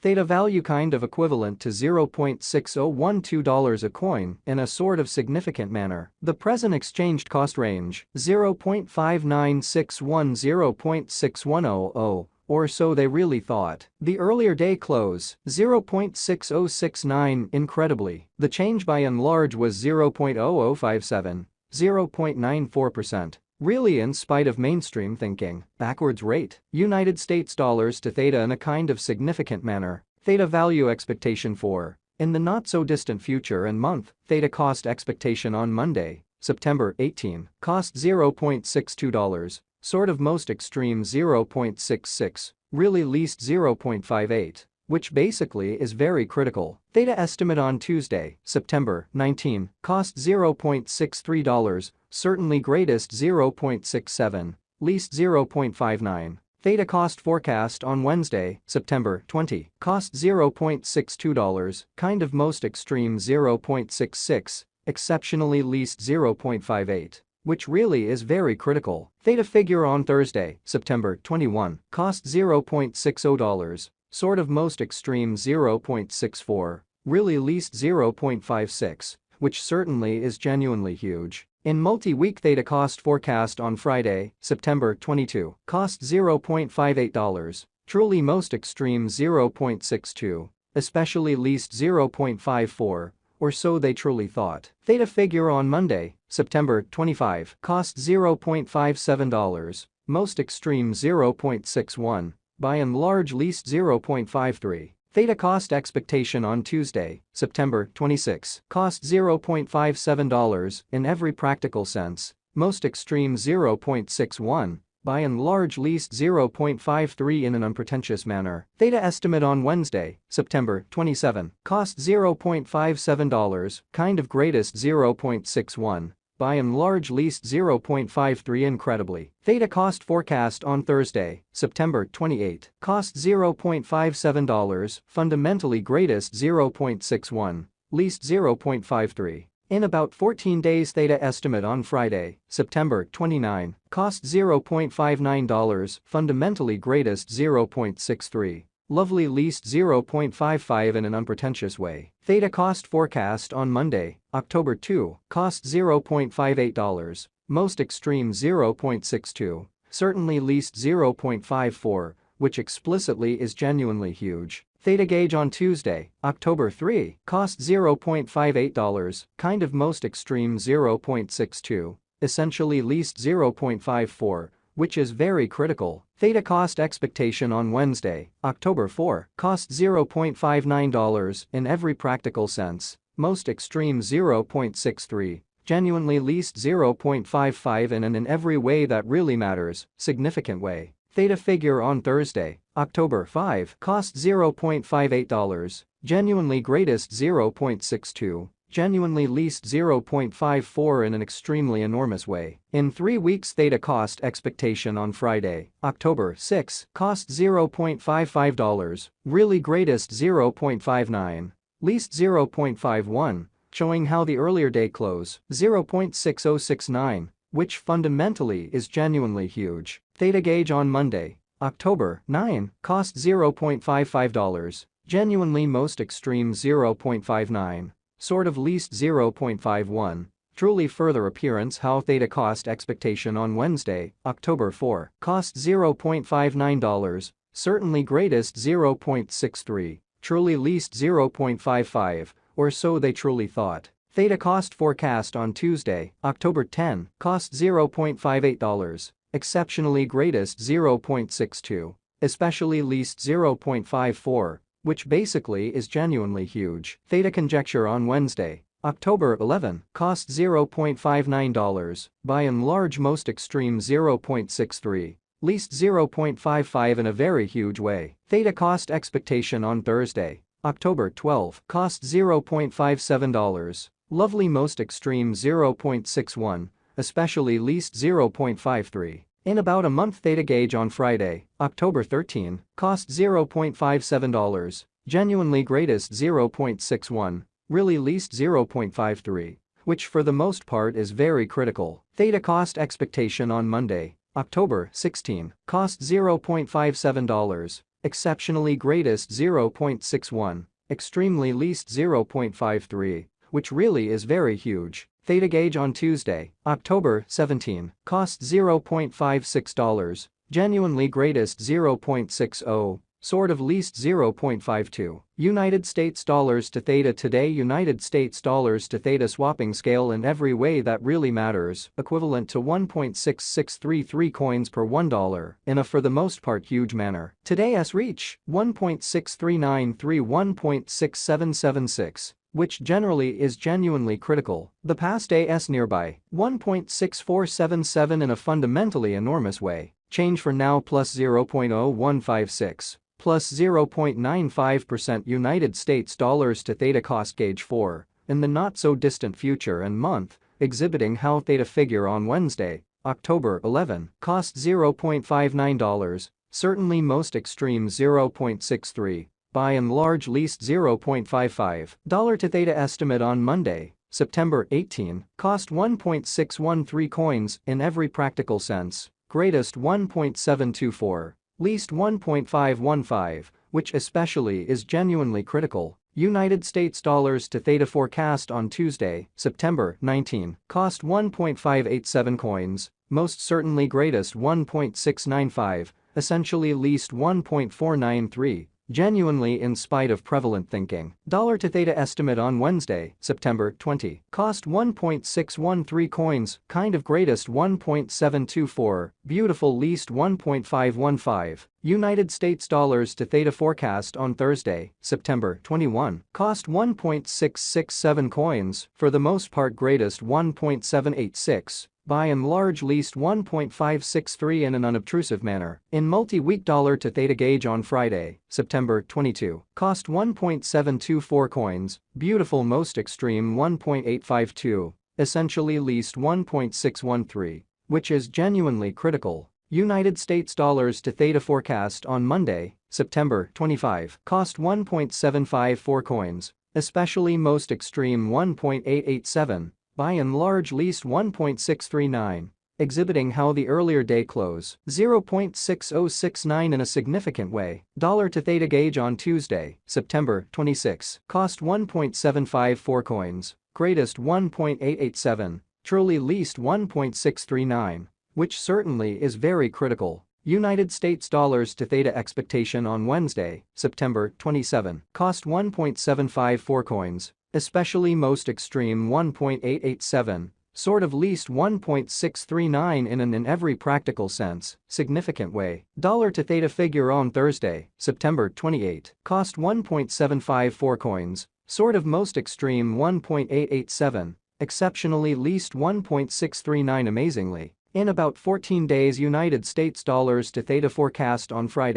Theta value kind of equivalent to $0.6012 a coin in a sort of significant manner. The present exchanged cost range, 0.59610 0.6100, or so they really thought. The earlier day close, 0.6069. Incredibly, the change by and large was 0.0057, 0.94%. Really, in spite of mainstream thinking, backwards rate, United States dollars to Theta in a kind of significant manner. Theta value expectation for, in the not-so-distant future and month, Theta cost expectation on Monday, September 18, cost $0.62, sort of most extreme 0.66, really least 0.58, which basically is very critical. Theta estimate on Tuesday, September 19, cost $0.63, certainly greatest 0.67, least 0.59. Theta cost forecast on Wednesday, September 20, cost $0.62, kind of most extreme 0.66, exceptionally least 0.58, which really is very critical. Theta figure on Thursday, September 21, cost $0.60, sort of most extreme 0.64, really least 0.56, which certainly is genuinely huge. In multi-week Theta cost forecast on Friday, September 22, cost $0.58, truly most extreme 0.62, especially least 0.54, or so they truly thought. Theta figure on Monday, September 25, cost $0.57, most extreme 0.61, by and large least 0.53. Theta cost expectation on Tuesday, September 26, cost $0.57 in every practical sense, most extreme 0.61, by and large least 0.53 in an unpretentious manner. Theta estimate on Wednesday, September 27, cost $0.57, kind of greatest 0.61, by and large least 0.53 incredibly. Theta cost forecast on Thursday, September 28, cost $0.57, fundamentally greatest 0.61, least 0.53. In about 14 days Theta estimate on Friday, September 29, cost $0.59, fundamentally greatest 0.63. Lovely least 0.55 in an unpretentious way. Theta cost forecast on Monday, October 2, cost $0.58, most extreme 0.62, certainly least 0.54, which explicitly is genuinely huge. Theta gauge on Tuesday, October 3, cost $0.58, kind of most extreme 0.62, essentially least 0.54, which is very critical. Theta cost expectation on Wednesday, October 4, cost $0.59 in every practical sense, most extreme 0.63, genuinely least 0.55 in every way that really matters, significant way. Theta figure on Thursday, October 5, cost $0.58, genuinely greatest 0.62. Genuinely least 0.54 in an extremely enormous way. In 3 weeks Theta cost expectation on Friday, October 6, cost $0.55, really greatest 0.59, least 0.51, showing how the earlier day close, 0.6069, which fundamentally is genuinely huge. Theta gauge on Monday, October 9, cost $0.55, genuinely most extreme 0.59. Sort of least 0.51, truly further appearance how Theta cost expectation on Wednesday, October 4, cost $0.59, certainly greatest 0.63, truly least 0.55, or so they truly thought. Theta cost forecast on Tuesday, October 10, cost $0.58, exceptionally greatest 0.62, especially least 0.54, which basically is genuinely huge. Theta conjecture on Wednesday, October 11, cost $0.59, by and large most extreme 0.63, least 0.55 in a very huge way. Theta cost expectation on Thursday, October 12, cost $0.57, lovely most extreme 0.61, especially least 0.53. In about a month Theta gauge on Friday, October 13, cost $0.57, genuinely greatest 0.61, really least 0.53, which for the most part is very critical. Theta cost expectation on Monday, October 16, cost $0.57, exceptionally greatest 0.61, extremely least 0.53, which really is very huge. Theta gauge on Tuesday, October 17, cost $0.56, genuinely greatest 0.60, sort of least 0.52. United States dollars to Theta today. United States dollars to Theta swapping scale in every way that really matters, equivalent to 1.6633 coins per $1 in a for the most part huge manner. Today's reach 1.6393 1.6776, which generally is genuinely critical. The past AS nearby 1.6477 in a fundamentally enormous way. Change for now plus 0.0156. Plus 0.95% United States dollars to Theta cost gauge 4, in the not-so-distant future and month, exhibiting how Theta figure on Wednesday, October 11, cost $0.59, certainly most extreme 0.63, by and large least 0.55. Dollar to Theta estimate on Monday, September 18, cost 1.613 coins in every practical sense, greatest 1.724. Least 1.515, which especially is genuinely critical. United States dollars to Theta forecast on Tuesday, September 19, cost 1.587 coins, most certainly greatest 1.695, essentially least 1.493, genuinely in spite of prevalent thinking. Dollar to Theta estimate on Wednesday, September 20, cost 1.613 coins, kind of greatest 1.724, beautiful least 1.515. United States dollars to Theta forecast on Thursday, September 21, cost 1.667 coins, for the most part greatest 1.786. By and large least 1.563 in an unobtrusive manner. In multi-week dollar to Theta gauge on Friday, September 22, cost 1.724 coins, beautiful most extreme 1.852, essentially least 1.613, which is genuinely critical. United States dollars to Theta forecast on Monday, September 25, cost 1.754 coins, especially most extreme 1.887. By and large least 1.639, exhibiting how the earlier day close 0.6069 in a significant way. Dollar to Theta gauge on Tuesday, September 26, cost 1.754 coins, greatest 1.887, truly least 1.639, which certainly is very critical. United States dollars to Theta expectation on Wednesday, September 27, cost 1.754 coins, especially most extreme 1.887, sort of least 1.639 in every practical sense, significant way. Dollar to Theta figure on Thursday, September 28, cost 1.754 coins, sort of most extreme 1.887, exceptionally least 1.639 amazingly. In about 14 days United States dollars to Theta forecast on Friday.